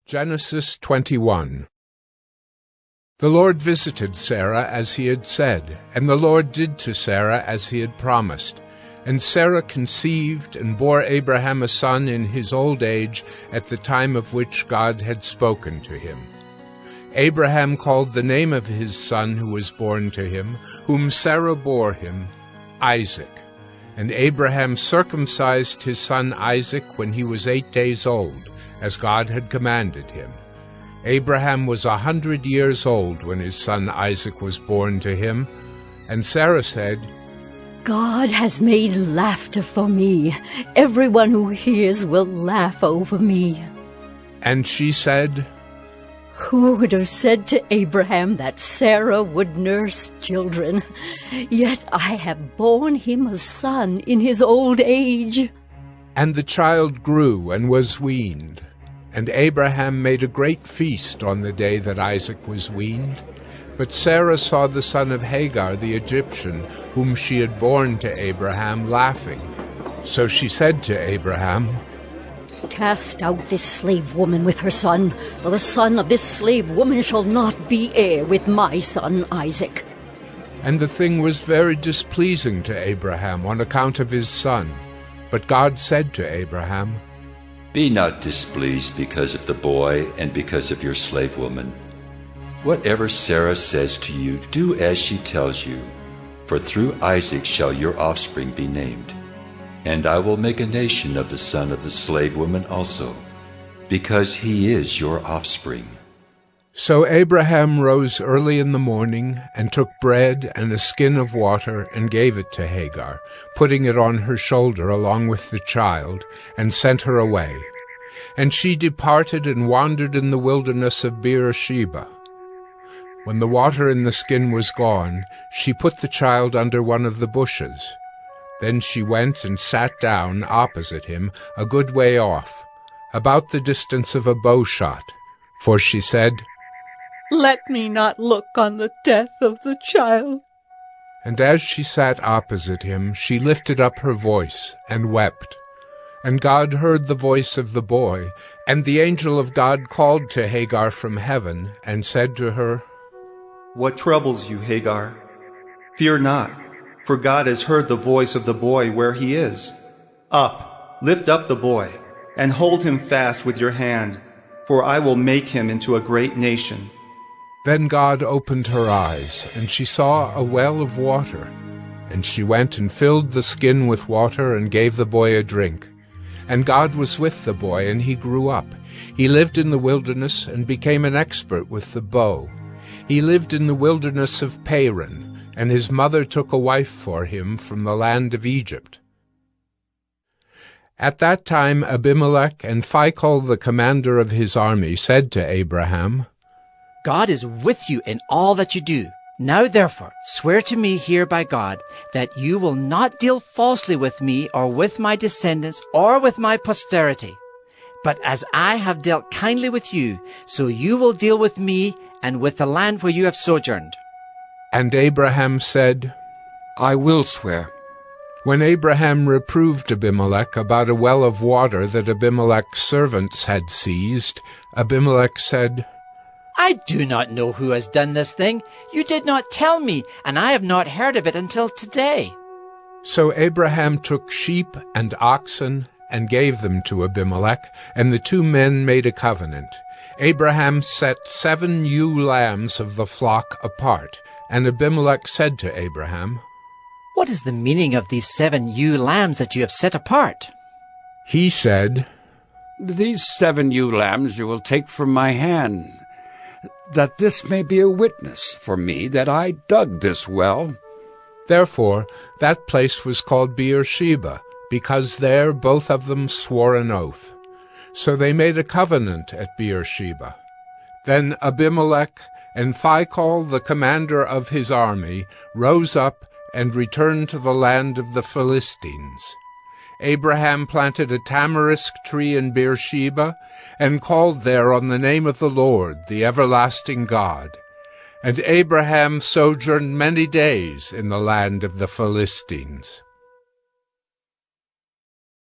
Genesis 21. The Lord visited Sarah as he had said, and the Lord did to Sarah as he had promised. And Sarah conceived and bore Abraham a son in his old age at the time of which God had spoken to him. Abraham called the name of his son who was born to him, whom Sarah bore him, Isaac. And Abraham circumcised his son Isaac when he was 8 days old, as God had commanded him. Abraham was 100 years old when his son Isaac was born to him, and Sarah said, God has made laughter for me. Everyone who hears will laugh over me. And she said, Who would have said to Abraham that Sarah would nurse children? Yet I have borne him a son in his old age. And the child grew and was weaned. And Abraham made a great feast on the day that Isaac was weaned. But Sarah saw the son of Hagar the Egyptian, whom she had borne to Abraham, laughing. So she said to Abraham, Cast out this slave woman with her son, for the son of this slave woman shall not be heir with my son Isaac. And the thing was very displeasing to Abraham on account of his son. But God said to Abraham, Be not displeased because of the boy and because of your slave woman. Whatever Sarah says to you, do as she tells you, for through Isaac shall your offspring be named. And I will make a nation of the son of the slave woman also, because he is your offspring. So Abraham rose early in the morning, and took bread and a skin of water, and gave it to Hagar, putting it on her shoulder along with the child, and sent her away. And she departed and wandered in the wilderness of Beersheba. When the water in the skin was gone, she put the child under one of the bushes. Then she went and sat down opposite him, a good way off, about the distance of a bow shot, for she said, Let me not look on the death of the child. And as she sat opposite him, she lifted up her voice and wept. And God heard the voice of the boy, and the angel of God called to Hagar from heaven, and said to her, What troubles you, Hagar? Fear not, for God has heard the voice of the boy where he is. Up, lift up the boy, and hold him fast with your hand, for I will make him into a great nation. Then God opened her eyes, and she saw a well of water. And she went and filled the skin with water, and gave the boy a drink. And God was with the boy, and he grew up. He lived in the wilderness, and became an expert with the bow. He lived in the wilderness of Paran, and his mother took a wife for him from the land of Egypt. At that time Abimelech and Phicol the commander of his army said to Abraham, God is with you in all that you do. Now therefore swear to me here by God that you will not deal falsely with me or with my descendants or with my posterity. But as I have dealt kindly with you, so you will deal with me and with the land where you have sojourned. And Abraham said, I will swear. When Abraham reproved Abimelech about a well of water that Abimelech's servants had seized, Abimelech said, I do not know who has done this thing. You did not tell me, and I have not heard of it until today. So Abraham took sheep and oxen and gave them to Abimelech, and the two men made a covenant. Abraham set 7 ewe lambs of the flock apart, and Abimelech said to Abraham, What is the meaning of these 7 ewe lambs that you have set apart? He said, These 7 ewe lambs you will take from my hand, that this may be a witness for me that I dug this well. Therefore that place was called Beersheba, because there both of them swore an oath. So they made a covenant at Beersheba. Then Abimelech and Phicol the commander of his army rose up and returned to the land of the Philistines. Abraham planted a tamarisk tree in Beersheba, and called there on the name of the Lord, the everlasting God. And Abraham sojourned many days in the land of the Philistines.